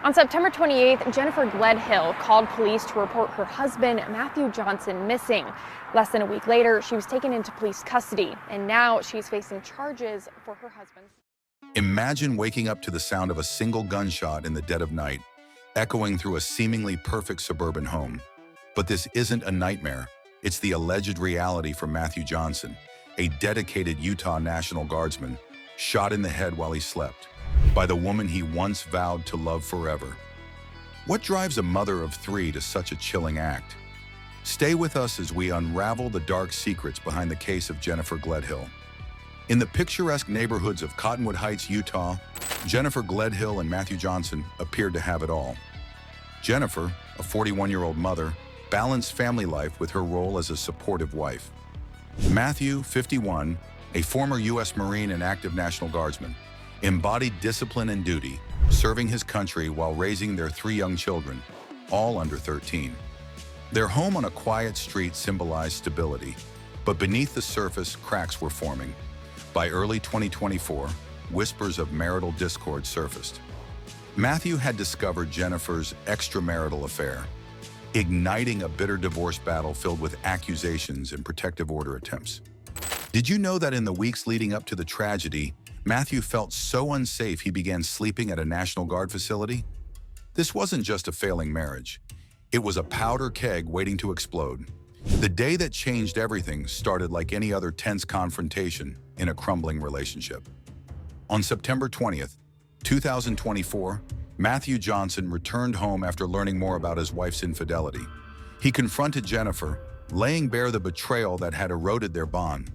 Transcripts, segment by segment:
On September 28th, Jennifer Gledhill called police to report her husband, Matthew Johnson, missing. Less than a week later, she was taken into police custody, and now she's facing charges for her husband's. Imagine waking up to the sound of a single gunshot in the dead of night, echoing through a seemingly perfect suburban home. But this isn't a nightmare. It's the alleged reality for Matthew Johnson, a dedicated Utah National Guardsman, shot in the head while he slept by the woman he once vowed to love forever. What drives a mother of three to such a chilling act? Stay with us as we unravel the dark secrets behind the case of Jennifer Gledhill. In the picturesque neighborhoods of Cottonwood Heights, Utah, Jennifer Gledhill and Matthew Johnson appeared to have it all. Jennifer, a 41-year-old mother, balanced family life with her role as a supportive wife. Matthew, 51, a former U.S. Marine and active National Guardsman, embodied discipline and duty, serving his country while raising their three young children, all under 13. Their home on a quiet street symbolized stability, but beneath the surface, cracks were forming. By early 2024, whispers of marital discord surfaced. Matthew had discovered Jennifer's extramarital affair, igniting a bitter divorce battle filled with accusations and protective order attempts. Did you know that in the weeks leading up to the tragedy, Matthew felt so unsafe he began sleeping at a National Guard facility? This wasn't just a failing marriage. It was a powder keg waiting to explode. The day that changed everything started like any other tense confrontation in a crumbling relationship. On September 20th, 2024, Matthew Johnson returned home after learning more about his wife's infidelity. He confronted Jennifer, laying bare the betrayal that had eroded their bond.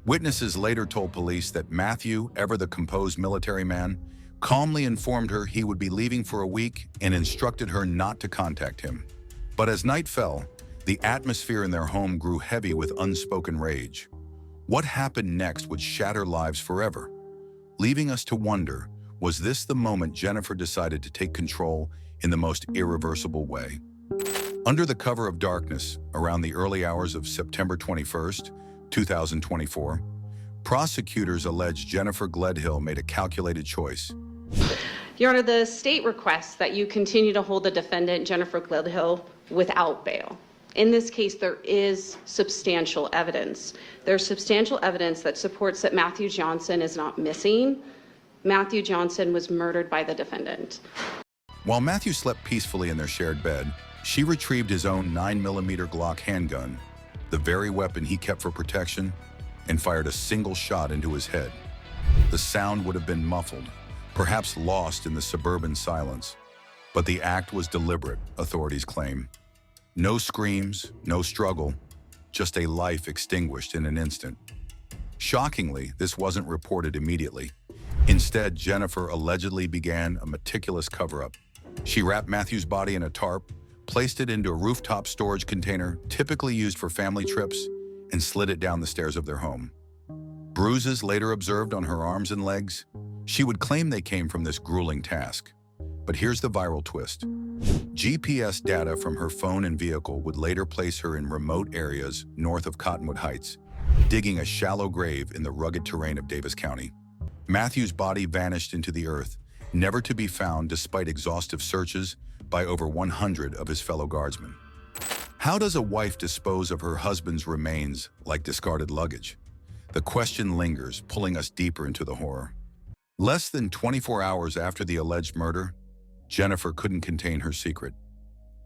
Witnesses later told police that Matthew, ever the composed military man, calmly informed her he would be leaving for a week and instructed her not to contact him. But as night fell, the atmosphere in their home grew heavy with unspoken rage. What happened next would shatter lives forever, leaving us to wonder, was this the moment Jennifer decided to take control in the most irreversible way? Under the cover of darkness, around the early hours of September 21st, 2024, prosecutors allege Jennifer Gledhill made a calculated choice. Your Honor, the state requests that you continue to hold the defendant, Jennifer Gledhill, without bail. In this case, there is substantial evidence. There's substantial evidence that supports that Matthew Johnson is not missing. Matthew Johnson was murdered by the defendant. While Matthew slept peacefully in their shared bed, she retrieved his own 9mm Glock handgun, the very weapon he kept for protection, and fired a single shot into his head. The sound would have been muffled, perhaps lost in the suburban silence. But the act was deliberate, authorities claim. No screams, no struggle, just a life extinguished in an instant. Shockingly, this wasn't reported immediately. Instead, Jennifer allegedly began a meticulous cover-up. She wrapped Matthew's body in a tarp, placed it into a rooftop storage container typically used for family trips, and slid it down the stairs of their home. Bruises later observed on her arms and legs. She would claim they came from this grueling task. But here's the viral twist. GPS data from her phone and vehicle would later place her in remote areas north of Cottonwood Heights, digging a shallow grave in the rugged terrain of Davis County. Matthew's body vanished into the earth, never to be found despite exhaustive searches by over 100 of his fellow guardsmen. How does a wife dispose of her husband's remains like discarded luggage? The question lingers, pulling us deeper into the horror. Less than 24 hours after the alleged murder, Jennifer couldn't contain her secret.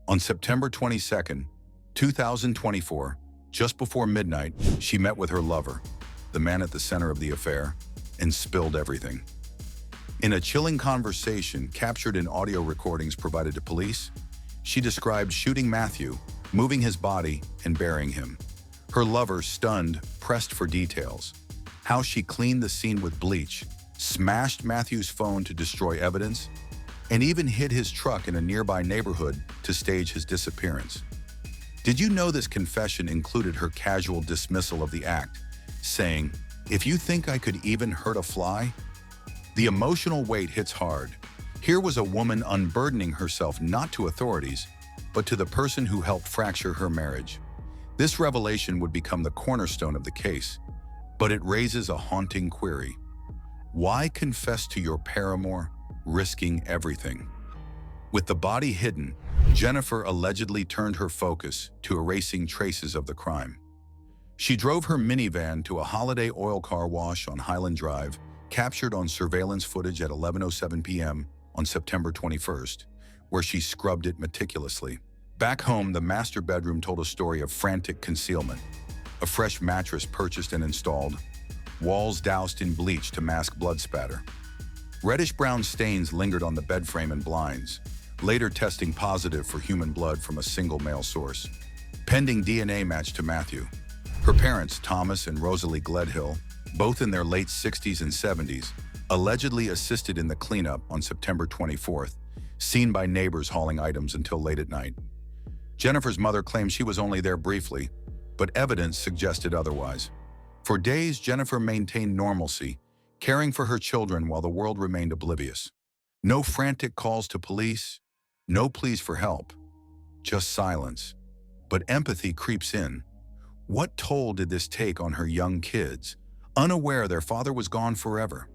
On September 22nd, 2024, just before midnight, she met with her lover, the man at the center of the affair, and spilled everything. In a chilling conversation captured in audio recordings provided to police, she described shooting Matthew, moving his body, and burying him. Her lover, stunned, pressed for details. How she cleaned the scene with bleach, smashed Matthew's phone to destroy evidence, and even hid his truck in a nearby neighborhood to stage his disappearance. Did you know this confession included her casual dismissal of the act, saying, "If you think I could even hurt a fly?" The emotional weight hits hard. Here was a woman unburdening herself not to authorities, but to the person who helped fracture her marriage. This revelation would become the cornerstone of the case, but it raises a haunting query. Why confess to your paramour, risking everything? With the body hidden, Jennifer allegedly turned her focus to erasing traces of the crime. She drove her minivan to a holiday oil car wash on Highland Drive, captured on surveillance footage at 11:07 p.m. on September 21st, where she scrubbed it meticulously. Back home, the master bedroom told a story of frantic concealment. A fresh mattress purchased and installed, walls doused in bleach to mask blood spatter. Reddish-brown stains lingered on the bed frame and blinds, later testing positive for human blood from a single male source. Pending DNA match to Matthew. Her parents, Thomas and Rosalie Gledhill, both in their late 60s and 70s, allegedly assisted in the cleanup on September 24th, seen by neighbors hauling items until late at night. Jennifer's mother claimed she was only there briefly, but evidence suggested otherwise. For days, Jennifer maintained normalcy, caring for her children while the world remained oblivious. No frantic calls to police, no pleas for help, just silence. But empathy creeps in. What toll did this take on her young kids, unaware their father was gone forever?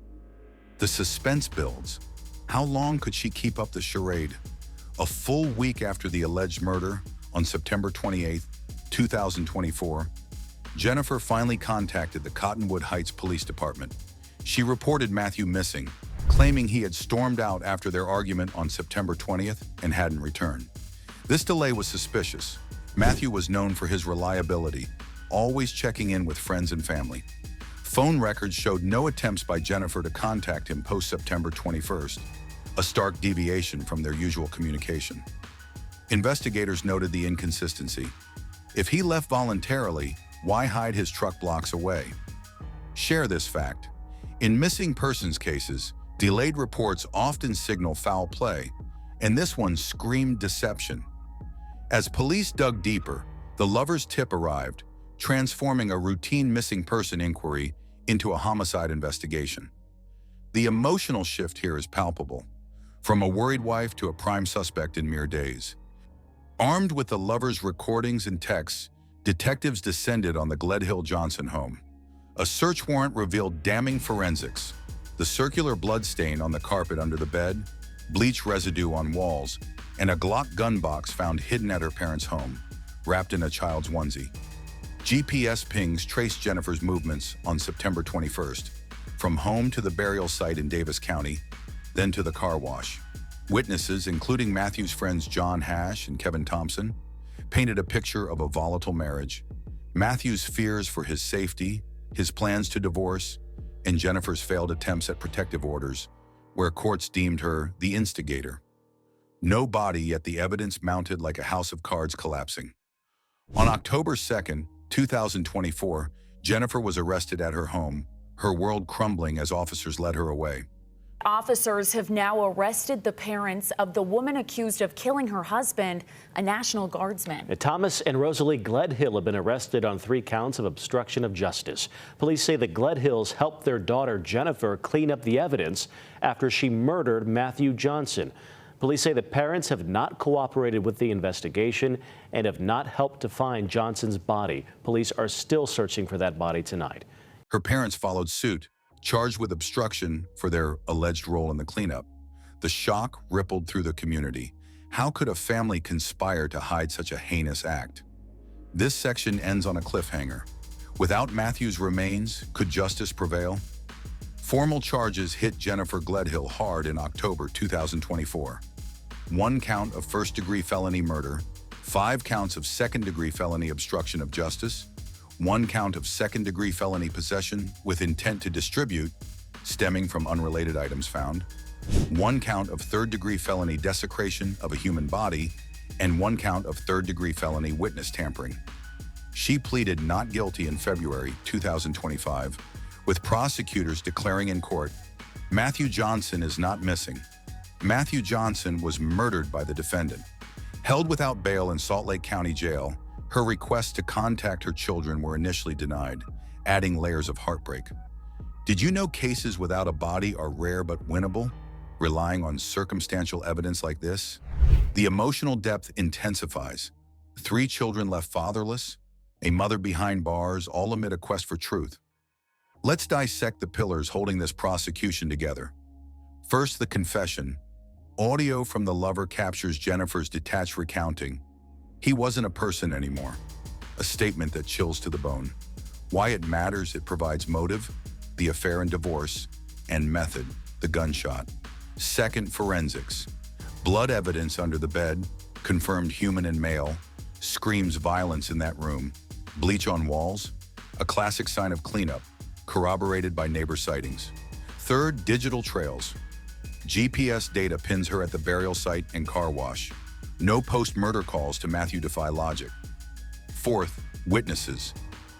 The suspense builds. How long could she keep up the charade? A full week after the alleged murder, on September 28, 2024, Jennifer finally contacted the Cottonwood Heights Police Department. She reported Matthew missing, claiming he had stormed out after their argument on September 20th and hadn't returned. This delay was suspicious. Matthew was known for his reliability, always checking in with friends and family. Phone records showed no attempts by Jennifer to contact him post-September 21st, a stark deviation from their usual communication. Investigators noted the inconsistency. If he left voluntarily, why hide his truck blocks away? Share this fact. In missing persons cases, delayed reports often signal foul play, and this one screamed deception. As police dug deeper, the lover's tip arrived, transforming a routine missing person inquiry into a homicide investigation. The emotional shift here is palpable, from a worried wife to a prime suspect in mere days. Armed with the lover's recordings and texts, detectives descended on the Gledhill Johnson home. A search warrant revealed damning forensics: the circular blood stain on the carpet under the bed, bleach residue on walls, and a Glock gun box found hidden at her parents' home, wrapped in a child's onesie. GPS pings traced Jennifer's movements on September 21st, from home to the burial site in Davis County, then to the car wash. Witnesses, including Matthew's friends John Hash and Kevin Thompson, painted a picture of a volatile marriage, Matthew's fears for his safety, his plans to divorce, and Jennifer's failed attempts at protective orders, where courts deemed her the instigator. No body, yet the evidence mounted like a house of cards collapsing. On October 2nd, 2024, Jennifer was arrested at her home, her world crumbling as officers led her away. Officers have now arrested the parents of the woman accused of killing her husband, a National Guardsman. Thomas and Rosalie Gledhill have been arrested on 3 counts of obstruction of justice. Police say the Gledhills helped their daughter Jennifer clean up the evidence after she murdered Matthew Johnson. Police say the parents have not cooperated with the investigation and have not helped to find Johnson's body. Police are still searching for that body tonight. Her parents followed suit, charged with obstruction for their alleged role in the cleanup. The shock rippled through the community. How could a family conspire to hide such a heinous act? This section ends on a cliffhanger. Without Matthew's remains, could justice prevail? Formal charges hit Jennifer Gledhill hard in October 2024. 1 count of first-degree felony murder, 5 counts of second-degree felony obstruction of justice, 1 count of second-degree felony possession with intent to distribute, stemming from unrelated items found, 1 count of third-degree felony desecration of a human body, and 1 count of third-degree felony witness tampering. She pleaded not guilty in February 2025, with prosecutors declaring in court, Matthew Johnson is not missing. Matthew Johnson was murdered by the defendant. Held without bail in Salt Lake County Jail, her requests to contact her children were initially denied, adding layers of heartbreak. Did you know cases without a body are rare but winnable, relying on circumstantial evidence like this? The emotional depth intensifies. 3 children left fatherless, a mother behind bars, all amid a quest for truth. Let's dissect the pillars holding this prosecution together. First, the confession. Audio from the lover captures Jennifer's detached recounting. He wasn't a person anymore. A statement that chills to the bone. Why it matters: it provides motive, the affair and divorce, and method, the gunshot. Second, forensics. Blood evidence under the bed, confirmed human and male, screams violence in that room. Bleach on walls, a classic sign of cleanup, corroborated by neighbor sightings. Third, digital trails. GPS data pins her at the burial site and car wash. No post-murder calls to Matthew defy logic. Fourth, witnesses.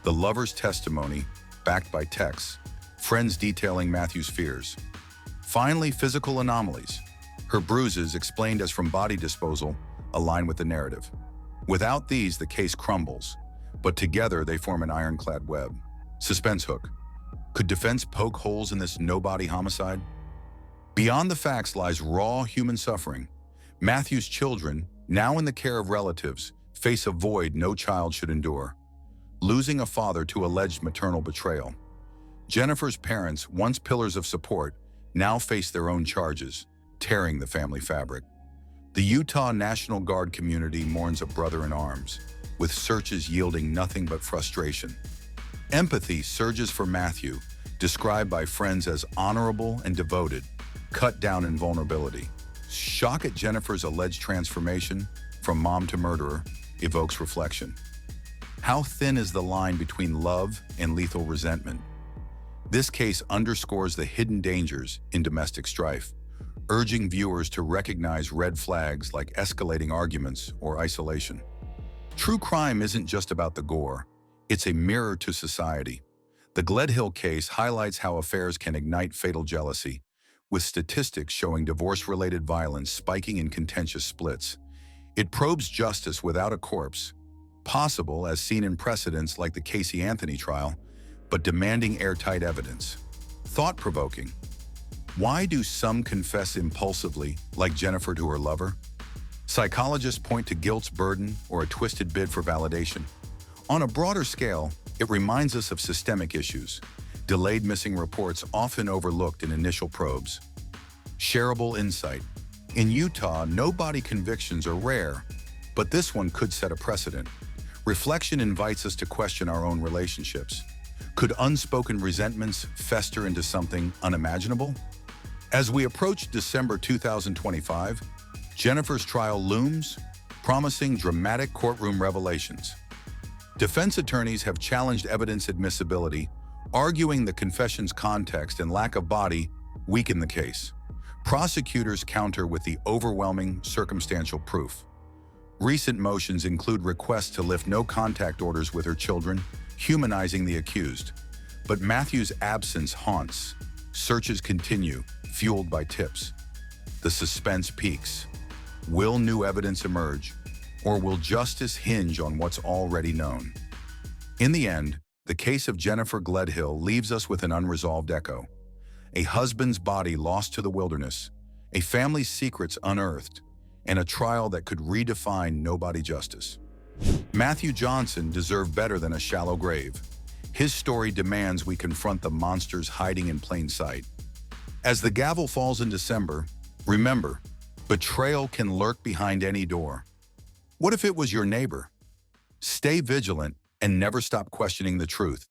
The lover's testimony, backed by texts, friends detailing Matthew's fears. Finally, physical anomalies. Her bruises, explained as from body disposal, align with the narrative. Without these, the case crumbles, but together they form an ironclad web. Suspense hook. Could defense poke holes in this no-body homicide? Beyond the facts lies raw human suffering. Matthew's children, now in the care of relatives, face a void no child should endure. Losing a father to alleged maternal betrayal. Jennifer's parents, once pillars of support, now face their own charges, tearing the family fabric. The Utah National Guard community mourns a brother in arms, with searches yielding nothing but frustration. Empathy surges for Matthew, described by friends as honorable and devoted, cut down in vulnerability. Shock at Jennifer's alleged transformation, from mom to murderer, evokes reflection. How thin is the line between love and lethal resentment? This case underscores the hidden dangers in domestic strife, urging viewers to recognize red flags like escalating arguments or isolation. True crime isn't just about the gore, it's a mirror to society. The Gledhill case highlights how affairs can ignite fatal jealousy, with statistics showing divorce-related violence spiking in contentious splits. It probes justice without a corpse, possible as seen in precedents like the Casey Anthony trial, but demanding airtight evidence. Thought-provoking. Why do some confess impulsively, like Jennifer to her lover? Psychologists point to guilt's burden or a twisted bid for validation. On a broader scale, it reminds us of systemic issues. Delayed missing reports often overlooked in initial probes. Shareable insight. In Utah, no-body convictions are rare, but this one could set a precedent. Reflection invites us to question our own relationships. Could unspoken resentments fester into something unimaginable? As we approach December 2025, Jennifer's trial looms, promising dramatic courtroom revelations. Defense attorneys have challenged evidence admissibility, arguing the confession's context and lack of body weaken the case. Prosecutors counter with the overwhelming circumstantial proof. Recent motions include requests to lift no-contact orders with her children, humanizing the accused. But Matthew's absence haunts. Searches continue, fueled by tips. The suspense peaks. Will new evidence emerge, or will justice hinge on what's already known? In the end, the case of Jennifer Gledhill leaves us with an unresolved echo. A husband's body lost to the wilderness, a family's secrets unearthed, and a trial that could redefine no-body justice. Matthew Johnson deserved better than a shallow grave. His story demands we confront the monsters hiding in plain sight. As the gavel falls in December, remember, betrayal can lurk behind any door. What if it was your neighbor? Stay vigilant and never stop questioning the truth.